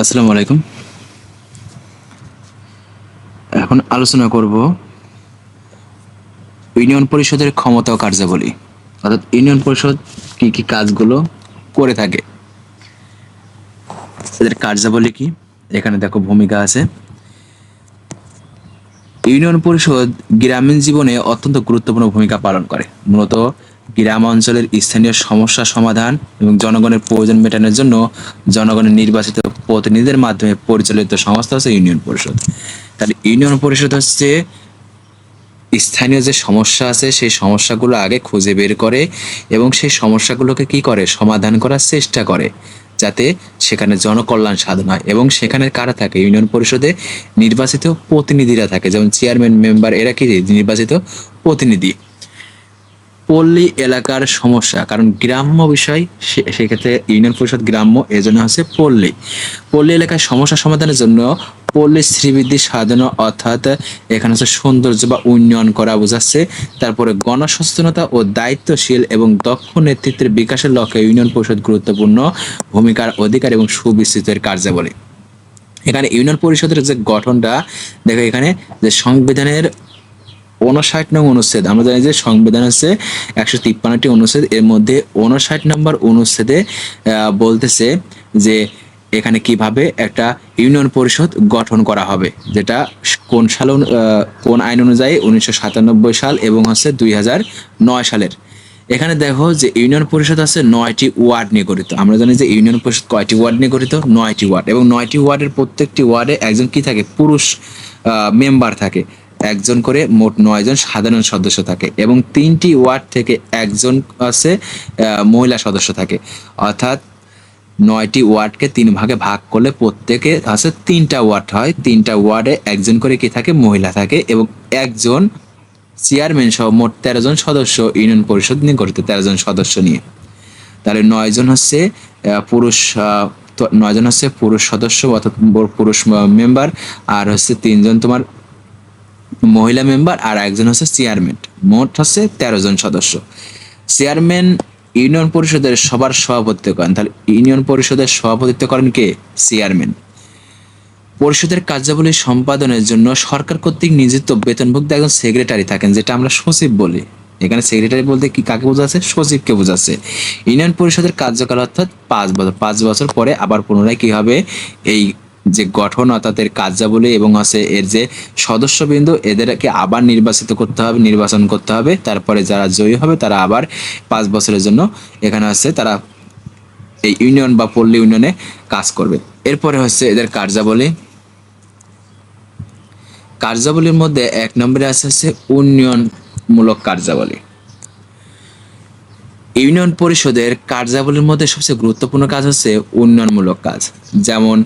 আসসালামু আলাইকুম। এখন আলোচনা করব ইউনিয়ন পরিষদের ক্ষমতা ও কার্যাবলী। অর্থাৎ ইউনিয়ন পরিষদ কি কি কাজগুলো করে থাকে, এদের কার্যাবলী কি, এখানে দেখো ভূমিকা আছে। ইউনিয়ন পরিষদ গ্রামীণ জীবনে অত্যন্ত গুরুত্বপূর্ণ ভূমিকা পালন করে। মূলত গ্রাম অঞ্চলের স্থানীয় সমস্যা সমাধান এবং জনগণের প্রয়োজন মেটানোর জন্য জনগণের নির্বাচিত প্রতিনিধিদের মাধ্যমে পরিচালিত সংস্থা হচ্ছে ইউনিয়ন পরিষদ। তাহলে ইউনিয়ন পরিষদ হচ্ছে স্থানীয় যে সমস্যা আছে সেই সমস্যাগুলো আগে খুঁজে বের করে এবং সেই সমস্যাগুলোকে কি করে সমাধান করার চেষ্টা করে, যাতে সেখানে জনকল্যাণ সাধন হয়। এবং সেখানে কারা থাকে? ইউনিয়ন পরিষদে নির্বাচিত প্রতিনিধিরা থাকে, যেমন চেয়ারম্যান, মেম্বার, এরা কি নির্বাচিত প্রতিনিধি। পল্লী এলাকার সমস্যা, কারণ গ্রাম্য বিষয়, সেক্ষেত্রে ইউনিয়ন পরিষদ গ্রাম্য, এজন্য হচ্ছে পল্লী। পল্লী এলাকার সমস্যা সমাধানের জন্য পল্লী শ্রীবৃদ্ধি সাধন, অর্থাৎ এখানে হচ্ছে সৌন্দর্য বা উন্নয়ন করা বোঝাচ্ছে। তারপরে গণসচেতনতা ও দায়িত্বশীল এবং দক্ষ নেতৃত্বের বিকাশের লক্ষ্যে ইউনিয়ন পরিষদ গুরুত্বপূর্ণ ভূমিকার অধিকার এবং সুবিস্তৃতের কার্যাবলী। এখানে ইউনিয়ন পরিষদের যে গঠনটা দেখো, এখানে যে সংবিধানের 59 নং অনুচ্ছেদ, আমরা জানি যে সংবিধান হচ্ছে 153টি অনুচ্ছেদ, এর মধ্যে 59 নম্বর অনুচ্ছেদে বলতেছে যে এখানে কিভাবে একটা ইউনিয়ন পরিষদ গঠন করা হবে, যেটা কোন সাল কোন আইন অনুযায়ী 1997 সাল এবং হচ্ছে 2009 সালের। এখানে দেখো যে ইউনিয়ন পরিষদ আছে 9টি ওয়ার্ড নিয়ে গঠিত। আমরা জানি যে ইউনিয়ন পরিষদ কয়টি ওয়ার্ড নিয়ে গঠিত? 9টি ওয়ার্ড, এবং 9টি ওয়ার্ডের প্রত্যেকটি ওয়ার্ডে একজন কি থাকে? পুরুষ মেম্বার থাকে। একজন করে মোট 9 জন সাধারণ সদস্য থাকে, এবং 3টি ওয়ার্ড থেকে একজন আছে মহিলা সদস্য থাকে। অর্থাৎ 9টি ওয়ার্ডকে 3 ভাগে ভাগ করলে প্রত্যেকে আছে 3টা ওয়ার্ড হয়। 3টা ওয়ার্ডে একজন করে কি থাকে? মহিলা থাকে, এবং একজন চেয়ারম্যান সহ মোট 13 জন সদস্য ইউনিয়ন পরিষদ নিয়ে গঠিত, 13 জন সদস্য নিয়ে। তাহলে 9 জন হচ্ছে পুরুষ, 9 জন হচ্ছে পুরুষ সদস্য অর্থাৎ পুরুষ মেম্বার, আর হচ্ছে 3 জন তোমার মহিলা মেম্বার, আর একজন হচ্ছে চেয়ারম্যান। মোট হচ্ছে 13 জন সদস্য। চেয়ারম্যান ইউনিয়ন পরিষদের সবার সভাপতিত্ব করেন। তাহলে ইউনিয়ন পরিষদের সভাপতিত্ব করেন কে? চেয়ারম্যান। পরিষদের কার্যাবলী সম্পাদনের জন্য সরকার কর্তৃক নিযুক্ত বেতনভুক্ত একজন সেক্রেটারি থাকেন, যেটা আমরা সচিব বলি। এখানে সেক্রেটারি বলতে কি কাকে বোঝাচ্ছে? সচিবকে বোঝাচ্ছে। ইউনিয়ন পরিষদের কার্যকাল অর্থাৎ 5 বছর পরে আবার পুনরায় কি হবে? এই যে গঠন অর্থাৎ এর কার্যাবলী এবং আছে এর যে সদস্যবৃন্দ, এদেরকে আবার নির্বাচন করতে হবে। তারপরে যারা জয়ী হবে তারা আবার 5 বছরের জন্য এখানে আছে তারা এই ইউনিয়ন বা পল্লী ইউনিয়নে কাজ করবে। এরপরে হচ্ছে এদের কার্যাবলী। কার্যাবলীর মধ্যে 1 নম্বরে আছে উন্নয়নমূলক কার্যাবলী। ইউনিয়ন পরিষদের কার্যাবলীর মধ্যে সবচেয়ে গুরুত্বপূর্ণ কাজ হচ্ছে উন্নয়নমূলক কাজ, যেমন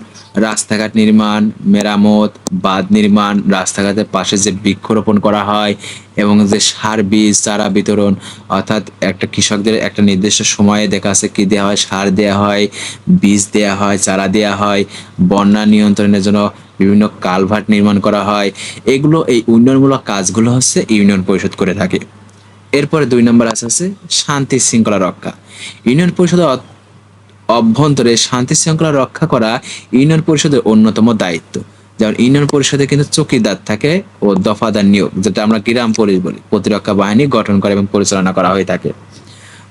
রাস্তাঘাট নির্মাণ, মেরামত, বাঁধ নির্মাণ, রাস্তাঘাটের পাশে যে বৃক্ষরোপণ করা হয়, এবং যে সার বীজ চারা বিতরণ, অর্থাৎ একটা কৃষকদের একটা নির্দিষ্ট সময়ে দেখা আছে কি দেওয়া হয়? সার দেওয়া হয়, বীজ দেওয়া হয়, চারা দেওয়া হয়। বন্যা নিয়ন্ত্রণের জন্য বিভিন্ন কালভার্ট নির্মাণ করা হয়। এগুলো, এই উন্নয়নমূলক কাজগুলো হচ্ছে ইউনিয়ন পরিষদ করে থাকে। এরপরে 2 নম্বর আছে শান্তি শৃঙ্খলা রক্ষা। ইউনিয়ন পরিষদের অভ্যন্তরে শান্তি শৃঙ্খলা রক্ষা করা ইউনিয়ন পরিষদের অন্যতম দায়িত্ব। যেমন ইউনিয়ন পরিষদে কিন্তু চৌকিদার থাকে ও দফাদার নিয়োগ, যেটা আমরা গ্রাম পুলিশ বলি, প্রতিরক্ষা বাহিনী গঠন করে এবং পরিচালনা করা হয়ে থাকে।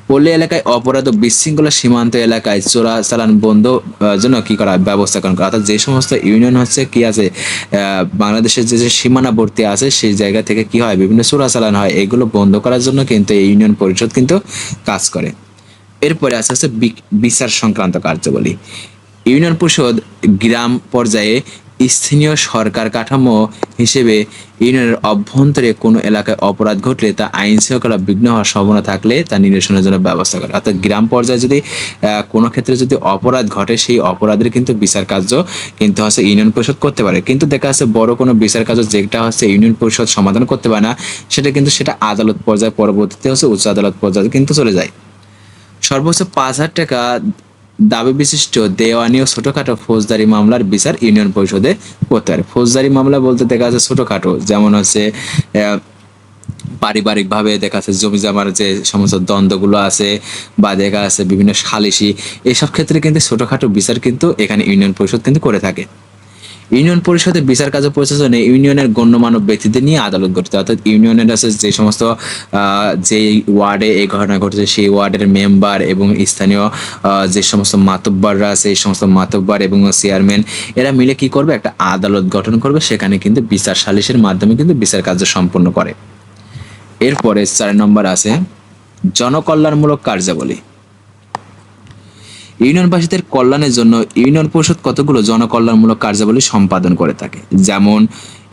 পল্লী এলাকায় অপরাধ ও বিশৃঙ্খলা, সীমান্ত এলাকায় চোরাচালান বন্ধ জন্য কি করা? ব্যবস্থা গ্রহণ করা। অর্থাৎ যে সমস্ত ইউনিয়ন হচ্ছে কি আছে বাংলাদেশের যে সীমানাবর্তী আছে সেই জায়গা থেকে কি হয়? বিভিন্ন চোরাচালান হয়, এগুলো বন্ধ করার জন্য কিন্তু এই ইউনিয়ন পরিষদ কিন্তু কাজ করে। এরপরে আছে বিচার সংক্রান্ত কার্যাবলী। ইউনিয়ন পরিষদ গ্রাম পর্যায়ে স্থানীয় সরকার কাঠামো হিসেবে ইউনিয়নের অভ্যন্তরে কোনো এলাকায় অপরাধ ঘটলে তা আইন শৃঙ্খলা বিঘ্ন হওয়ার সম্ভাবনা থাকলে তা নিরসনের জন্য ব্যবস্থা করে। অর্থাৎ গ্রাম পর্যায়ে যদি কোনো ক্ষেত্রে যদি অপরাধ ঘটে, সেই অপরাধের কিন্তু বিচার কার্য কিন্তু হচ্ছে ইউনিয়ন পরিষদ করতে পারে। কিন্তু দেখা যাচ্ছে বড় কোনো বিচার কার্য যেটা হচ্ছে ইউনিয়ন পরিষদ সমাধান করতে পারে না, সেটা আদালত পর্যায়ে, পরবর্তীতে হচ্ছে উচ্চ আদালত পর্যায়ে কিন্তু চলে যায়। সর্বোচ্চ 5,000 টাকা দাবি বিশিষ্ট দেওয়ানি ও ছোটখাটো ফৌজদারি মামলার বিচার ইউনিয়ন পরিষদে করতে পারে। ফৌজদারি মামলা বলতে দেখা যাচ্ছে ছোটখাটো, যেমন হচ্ছে পারিবারিকভাবে দেখা যাচ্ছে জমি জমার যে সমস্ত দ্বন্দ্বগুলো আছে বা দেখা যাচ্ছে বিভিন্ন সালিসি, এইসব ক্ষেত্রে কিন্তু ছোটখাটো বিচার কিন্তু এখানে ইউনিয়ন পরিষদ কিন্তু করে থাকে। ইউনিয়ন পরিষদের বিচার কার্য পরিচালনা ইউনিয়নের গণ্যমান্য ব্যক্তিদের নিয়ে আদালত গঠিত, অর্থাৎ ইউনিয়নের আছে যে সমস্ত যে ওয়ার্ডে এই ঘটনা ঘটেছে সেই ওয়ার্ডের মেম্বার এবং স্থানীয় যে সমস্ত মাতব্বররা আছে এই সমস্ত মাতব্বর এবং চেয়ারম্যান এরা মিলে কি করবে, একটা আদালত গঠন করবে, সেখানে কিন্তু বিচার সালিসের মাধ্যমে কিন্তু বিচার কার্য সম্পন্ন করে। এরপরে 4 নম্বর আছে জনকল্যাণমূলক কার্যাবলী। ইউনিয়নবাসীদের কল্যাণের জন্য ইউনিয়ন পরিষদ কতগুলো জনকল্যাণমূলক কার্যাবলী সম্পাদন করে থাকে, যেমন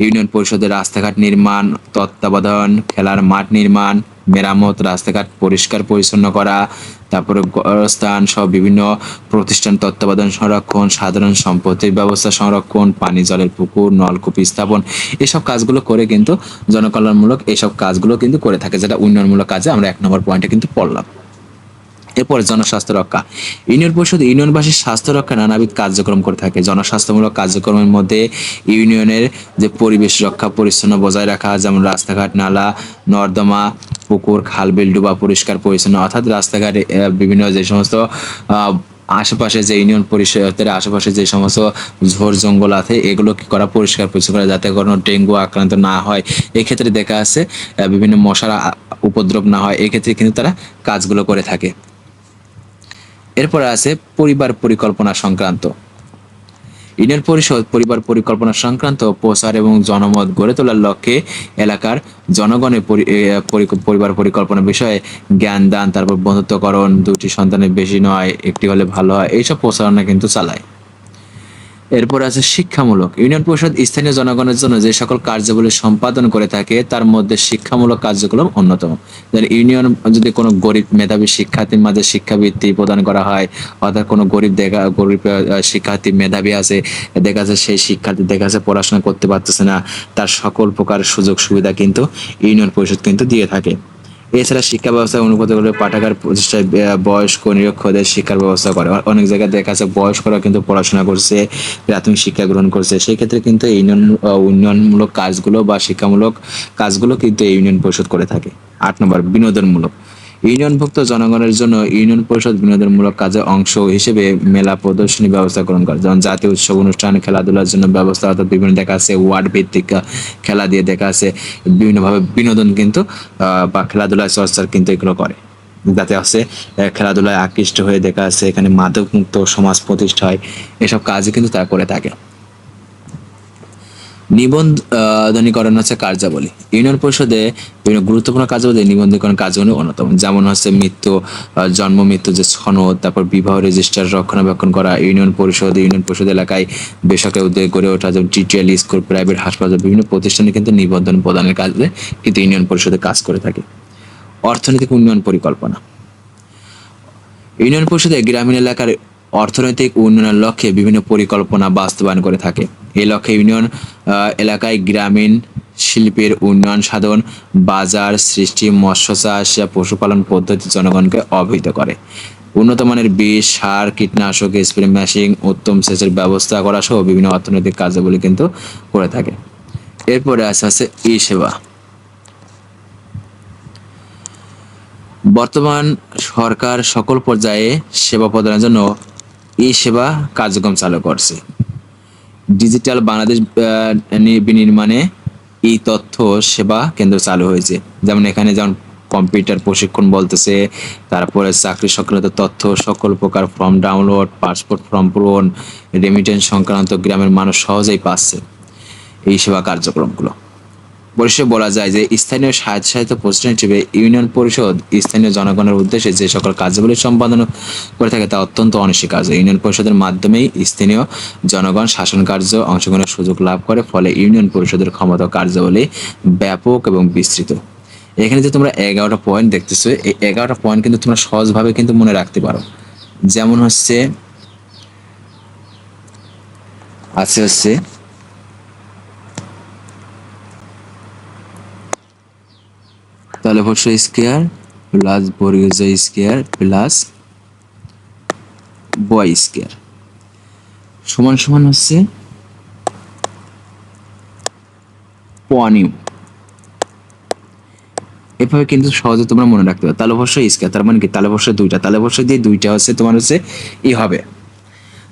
ইউনিয়ন পরিষদের রাস্তাঘাট নির্মাণ, তত্ত্বাবধান, খেলার মাঠ নির্মাণ, মেরামত, রাস্তাঘাট পরিষ্কার পরিচ্ছন্ন করা, তারপরে গোরস্থান সহ বিভিন্ন প্রতিষ্ঠান তত্ত্বাবধান, সংরক্ষণ, সাধারণ সম্পত্তির ব্যবস্থা সংরক্ষণ, পানি জলের পুকুর, নলকূপ স্থাপন, এসব কাজগুলো করে কিন্তু জনকল্যাণমূলক এইসব কাজগুলো কিন্তু করে থাকে, যেটা উন্নয়নমূলক কাজে আমরা 1 নম্বর পয়েন্টে কিন্তু পড়লাম। এরপরে জনস্বাস্থ্য রক্ষা। ইউনিয়ন পরিষদ ইউনিয়নবাসীর স্বাস্থ্য রক্ষা নানাবিধ কার্যক্রম করে থাকে। জনস্বাস্থ্যমূলক কার্যক্রমের মধ্যে ইউনিয়নের যে পরিবেশ রক্ষা পরিচ্ছন্ন বজায় রাখা, যেমন রাস্তাঘাট, নালা, নর্দমা, পুকুর, খাল বিল ডোবা পরিষ্কার পরিচ্ছন্ন, অর্থাৎ রাস্তাঘাটে বিভিন্ন যে সমস্ত আশেপাশে যে ইউনিয়ন পরিষদের আশেপাশে যে সমস্ত ঝোড় জঙ্গল আছে এগুলো কি করা, পরিষ্কার পরিচ্ছন্ন করা, যাতে কোনো ডেঙ্গু আক্রান্ত না হয়। এক্ষেত্রে দেখা আছে বিভিন্ন মশার উপদ্রব না হয়, এক্ষেত্রে কিন্তু তারা কাজগুলো করে থাকে। এরপরে আছে পরিবার পরিকল্পনা সংক্রান্ত। ইউনিয়ন পরিষদ পরিবার পরিকল্পনা সংক্রান্ত প্রচার এবং জনমত গড়ে তোলার লক্ষ্যে এলাকার জনগণের পরিবার পরিকল্পনা বিষয়ে জ্ঞান দান, তারপর বন্ধুত্বকরণ, 2টি সন্তানের বেশি নয়, একটি হলে ভালো হয়, এইসব প্রচারণা কিন্তু চালায়। এরপর আছে শিক্ষামূলক। ইউনিয়ন পরিষদ স্থানীয় জনগণের জন্য যে সকল কার্যাবলী সম্পাদন করে থাকে তার মধ্যে শিক্ষামূলক কার্যক্রম অন্যতম। ইউনিয়ন যদি কোনো গরিব মেধাবী শিক্ষার্থীর মাঝে শিক্ষাবৃত্তি প্রদান করা হয়, অর্থাৎ কোনো গরিব শিক্ষার্থী মেধাবী আছে, দেখা যাচ্ছে সেই শিক্ষার্থী দেখা যাচ্ছে পড়াশোনা করতে পারতেছে না, তার সকল প্রকার সুযোগ সুবিধা কিন্তু ইউনিয়ন পরিষদ কিন্তু দিয়ে থাকে। এছাড়া শিক্ষা ব্যবস্থা অনুপাত করে পাঠাগার প্রতিষ্ঠায় বয়স্ক নিরক্ষরদের শিক্ষার ব্যবস্থা করে। অনেক জায়গায় দেখা যাচ্ছে বয়স্করা কিন্তু পড়াশোনা করছে, প্রাথমিক শিক্ষা গ্রহণ করছে, সেই ক্ষেত্রে কিন্তু উন্নয়নমূলক কাজগুলো বা শিক্ষামূলক কাজগুলো কিন্তু ইউনিয়ন পরিষদ করে থাকে। 8 নম্বর বিনোদনমূলক। ইউনিয়নভুক্ত জনগণের জন্য ইউনিয়ন পরিষদ বিনোদনমূলক কাজের অংশ হিসেবে মেলা প্রদর্শনী ব্যবস্থা গ্রহণ করে, যেমন জাতীয় উৎসব অনুষ্ঠান, খেলাধুলার জন্য ব্যবস্থা, অর্থাৎ বিভিন্ন দেখা আছে ওয়ার্ড ভিত্তিক খেলা দিয়ে দেখা আছে বিভিন্নভাবে বিনোদন কিন্তু বা খেলাধুলায় চর্চার কিন্তু এগুলো করে, যাতে আছে খেলাধুলায় আকৃষ্ট হয়ে দেখা আছে এখানে মাদকমুক্ত সমাজ প্রতিষ্ঠা হয়, এসব কাজই কিন্তু তারা করে থাকে। নিবন্ধনীকরণ হচ্ছে কার্যাবলী। ইউনিয়ন পরিষদে বিভিন্ন গুরুত্বপূর্ণ কার্যাবলী নিবন্ধীকরণ কার্যাবলী অন্যতম, যেমন হচ্ছে মৃত্যু, জন্ম মৃত্যু যে সনদ, তারপর বিবাহ রেজিস্টার রক্ষণাবেক্ষণ করা। ইউনিয়ন পরিষদ এলাকায় বেসরকারি উদ্যোগে গড়ে ওঠা, যেমন টিটিআই স্কুল, প্রাইভেট হাসপাতাল, বিভিন্ন প্রতিষ্ঠানে কিন্তু নিবন্ধন প্রদানের কাজে কিন্তু ইউনিয়ন পরিষদে কাজ করে থাকে। অর্থনৈতিক উন্নয়ন পরিকল্পনা। ইউনিয়ন পরিষদে গ্রামীণ এলাকার অর্থনৈতিক উন্নয়নের লক্ষ্যে বিভিন্ন পরিকল্পনা বাস্তবায়ন করে থাকে। এই লক্ষ্যে ইউনিয়ন এলাকায় গ্রামীণ শিল্পের উন্নয়ন সাধন, বাজার সৃষ্টি, মৎস্য চাষ, পশুপালন পদ্ধতি জনগণকে অবহিত করে। উন্নত মানের বীজ, সার, কীটনাশক, স্প্রে মেশিন, উত্তম সেচের ব্যবস্থা করা সহ বিভিন্ন অর্থনৈতিক কার্যাবলী কিন্তু করে থাকে। এরপরে আছে ই সেবা। বর্তমান সরকার সকল পর্যায়ে সেবা প্রদানের জন্য ই সেবা কার্যক্রম চালু করছে। ডিজিটাল বাংলাদেশ বিনির্মাণে এই তথ্য সেবা কেন্দ্র চালু হয়েছে, যেমন এখানে যেমন কম্পিউটার প্রশিক্ষণ বলতেছে, তারপরে চাকরি সংক্রান্ত তথ্য, সকল প্রকার ফর্ম ডাউনলোড, পাসপোর্ট ফর্ম পূরণ, রেমিটেন্স সংক্রান্ত গ্রামের মানুষ সহজেই পাচ্ছে এই সেবা কার্যক্রমগুলো। পরিশেষে বলা যায় যে স্থানীয় স্বায়ত্তশাসিত প্রতিষ্ঠান হিসেবে ইউনিয়ন পরিষদ স্থানীয় জনগণের উদ্দেশ্যে যে সকল কার্যাবলী সম্পাদন করে থাকে তা অত্যন্ত অনস্বীকার্য। ইউনিয়ন পরিষদের মাধ্যমেই স্থানীয় জনগণ শাসন কার্য অংশগ্রহণের সুযোগ লাভ করে, ফলে ইউনিয়ন পরিষদের ক্ষমতা কার্যাবলী ব্যাপক এবং বিস্তৃত। এখানে যে তোমরা 11টা পয়েন্ট দেখতেছো, এই 11টা পয়েন্ট কিন্তু তোমরা সহজভাবে কিন্তু মনে রাখতে পারো। যেমন হচ্ছে তাহলে বর্ষ স্কয়ার প্লাস বর্গীয় স্কয়ার প্লাস বয় স্কয়ার সমান সমান হচ্ছে পনিউ। এভাবে কিন্তু সহজে তোমরা মনে রাখতে পারো। তালবস্য স্কয়ার তার মানে কি তালবস্য দুইটা, তালবস্য দিয়ে দুইটা হচ্ছে তোমার হচ্ছে ই হবে,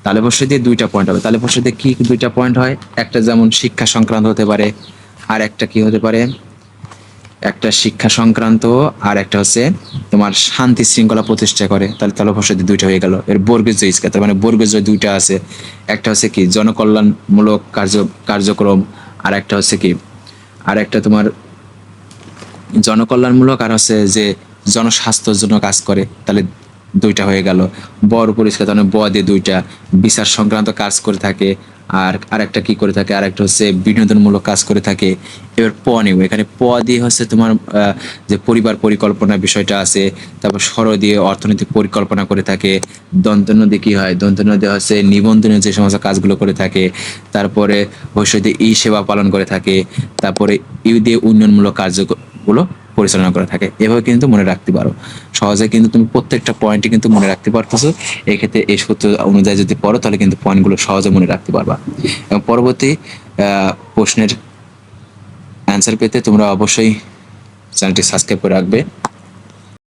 তালবস্য দিয়ে দুইটা পয়েন্ট হবে। তালবস্য দিয়ে কি দুইটা পয়েন্ট হয়, একটা যেমন শিক্ষা সংক্রান্ত হতে পারে, আর একটা কি হতে পারে, একটা শিক্ষা সংক্রান্ত, আর একটা হচ্ছে তোমার শান্তি শৃঙ্খলা প্রতিষ্ঠা করে, তাহলে তালবস্য দিয়ে দুইটা হয়ে গেল। এর বর্গের জয় স্কয়ার তার মানে বর্গের জয় দুইটা আছে, একটা হচ্ছে কি জনকল্যাণমূলক কার্যক্রম, আর একটা হচ্ছে কি, আর একটা তোমার জনকল্যাণমূলক, আর হচ্ছে যে জনস্বাস্থ্যের জন্য কাজ করে, তাহলে দুইটা হয়ে গেল। বর পরিষ্কার তাহলে ব দিয়ে দুইটা, বিচার সংক্রান্ত কাজ করে থাকে, আর আরেকটা কি করে থাকে, আরেকটা হচ্ছে বিনোদনমূলক কাজ করে থাকে। এবার প নেব, এখানে প দিয়ে হচ্ছে তোমার যে পরিবার পরিকল্পনা বিষয়টা আছে, তারপর স্বর দিয়ে অর্থনৈতিক পরিকল্পনা করে থাকে। দন্ত নদী কি হয়, দন্ত নদী হচ্ছে নিবন্ধনের যে সমস্ত কাজগুলো করে থাকে। তারপরে ভবিষ্যৎ দিয়ে ই সেবা পালন করে থাকে। তারপরে ইউ দিয়ে উন্নয়নমূলক কার্যগুলো পরিচালনা করে থাকে। এভাবে কিন্তু মনে রাখতে পারো সহজে, কিন্তু তুমি প্রত্যেকটা পয়েন্টই কিন্তু মনে রাখতে পারতেছো। এক্ষেত্রে এই সূত্র অনুযায়ী যদি পড়ো তাহলে কিন্তু পয়েন্টগুলো সহজে মনে রাখতে পারবা। এবং পরবর্তী প্রশ্নের অ্যান্সার পেতে তোমরা অবশ্যই চ্যানেলটি সাবস্ক্রাইব করে রাখবে।